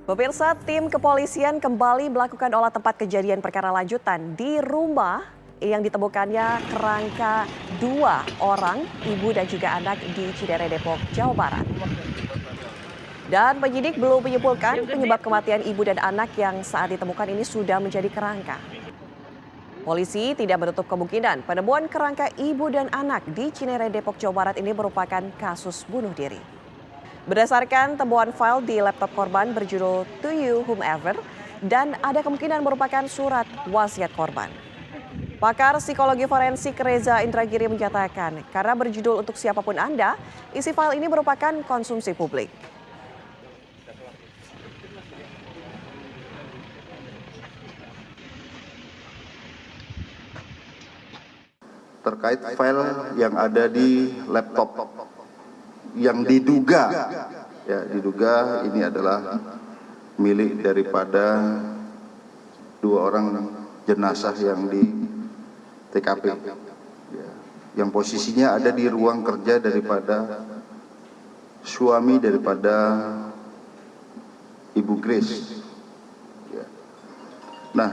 Pemirsa, tim kepolisian kembali melakukan olah tempat kejadian perkara lanjutan di rumah yang ditemukannya kerangka 2 orang, ibu dan juga anak di Cinere, Depok, Jawa Barat. Dan penyidik belum menyimpulkan penyebab kematian ibu dan anak yang saat ditemukan ini sudah menjadi kerangka. Polisi tidak menutup kemungkinan penemuan kerangka ibu dan anak di Cinere, Depok, Jawa Barat ini merupakan kasus bunuh diri. Berdasarkan temuan file di laptop korban berjudul To You Whomever dan ada kemungkinan merupakan surat wasiat korban. Pakar psikologi forensik Reza Indragiri menyatakan karena berjudul untuk siapapun Anda, isi file ini merupakan konsumsi publik. Terkait file yang ada di laptop yang diduga ini adalah milik daripada 2 orang jenazah yang di TKP, yang posisinya ada di ruang kerja daripada suami daripada Ibu Grace. Nah,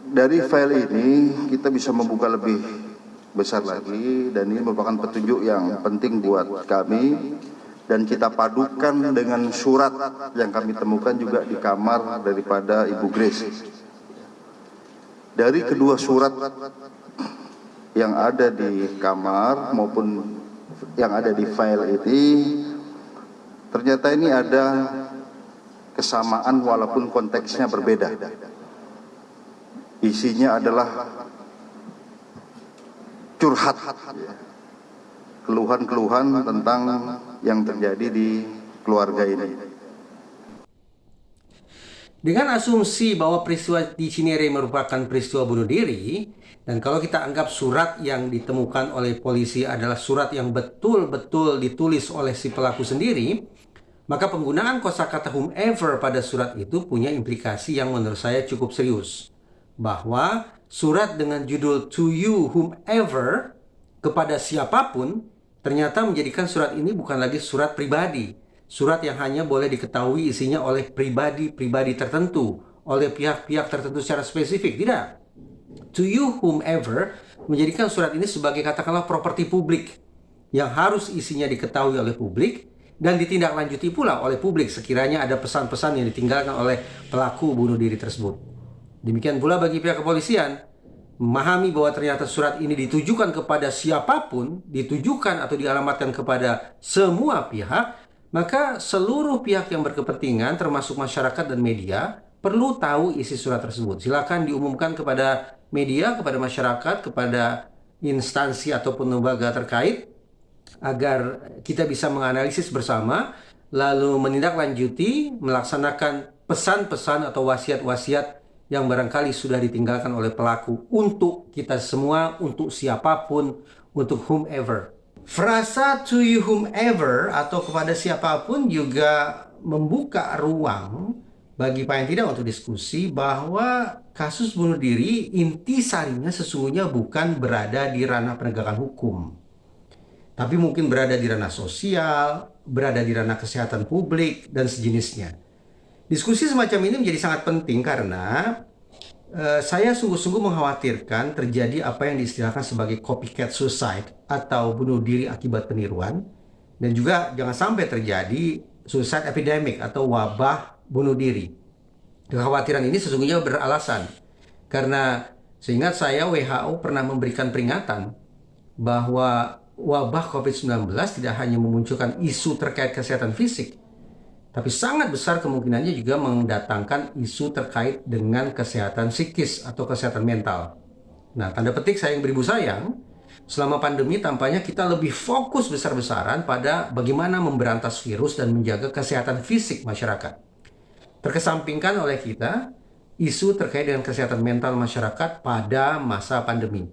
dari file ini kita bisa membuka lebih besar lagi dan ini merupakan petunjuk yang penting buat kami dan kita padukan dengan surat yang kami temukan juga di kamar daripada Ibu Grace. Dari kedua surat yang ada di kamar maupun yang ada di file ini, ternyata ini ada kesamaan walaupun konteksnya berbeda. Isinya adalah curhat, keluhan-keluhan tentang yang terjadi di keluarga ini. Dengan asumsi bahwa peristiwa di Cinere merupakan peristiwa bunuh diri, dan kalau kita anggap surat yang ditemukan oleh polisi adalah surat yang betul-betul ditulis oleh si pelaku sendiri, maka penggunaan kosakata whomever pada surat itu punya implikasi yang menurut saya cukup serius. Bahwa surat dengan judul To You Whomever kepada siapapun ternyata menjadikan surat ini bukan lagi surat pribadi. Surat yang hanya boleh diketahui isinya oleh pribadi-pribadi tertentu, oleh pihak-pihak tertentu secara spesifik. Tidak. To You Whomever menjadikan surat ini sebagai katakanlah properti publik yang harus isinya diketahui oleh publik dan ditindaklanjuti pula oleh publik sekiranya ada pesan-pesan yang ditinggalkan oleh pelaku bunuh diri tersebut. Demikian pula bagi pihak kepolisian, memahami bahwa ternyata surat ini ditujukan kepada siapapun, ditujukan atau dialamatkan kepada semua pihak, maka seluruh pihak yang berkepentingan termasuk masyarakat dan media perlu tahu isi surat tersebut. Silakan diumumkan kepada media, kepada masyarakat, kepada instansi ataupun lembaga terkait agar kita bisa menganalisis bersama lalu menindaklanjuti, melaksanakan pesan-pesan atau wasiat-wasiat yang barangkali sudah ditinggalkan oleh pelaku untuk kita semua, untuk siapapun, untuk whomever. Frasa to you whomever atau kepada siapapun juga membuka ruang bagi paling tidak untuk diskusi bahwa kasus bunuh diri intisarinya sesungguhnya bukan berada di ranah penegakan hukum. Tapi mungkin berada di ranah sosial, berada di ranah kesehatan publik, dan sejenisnya. Diskusi semacam ini menjadi sangat penting karena saya sungguh-sungguh mengkhawatirkan terjadi apa yang diistilahkan sebagai copycat suicide atau bunuh diri akibat peniruan, dan juga jangan sampai terjadi suicide epidemic atau wabah bunuh diri. Kekhawatiran ini sesungguhnya beralasan karena seingat saya WHO pernah memberikan peringatan bahwa wabah COVID-19 tidak hanya memunculkan isu terkait kesehatan fisik, tapi sangat besar kemungkinannya juga mendatangkan isu terkait dengan kesehatan psikis atau kesehatan mental. Nah, tanda petik sayang beribu sayang, selama pandemi tampaknya kita lebih fokus besar-besaran pada bagaimana memberantas virus dan menjaga kesehatan fisik masyarakat. Terkesampingkan oleh kita isu terkait dengan kesehatan mental masyarakat pada masa pandemi.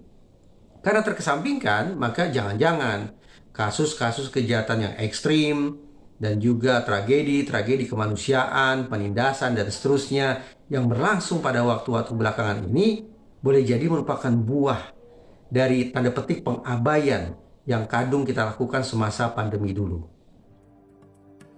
Karena terkesampingkan, maka jangan-jangan kasus-kasus kejahatan yang ekstrim, dan juga tragedi kemanusiaan, penindasan, dan seterusnya yang berlangsung pada waktu-waktu belakangan ini boleh jadi merupakan buah dari tanda petik pengabaian yang kadung kita lakukan semasa pandemi dulu.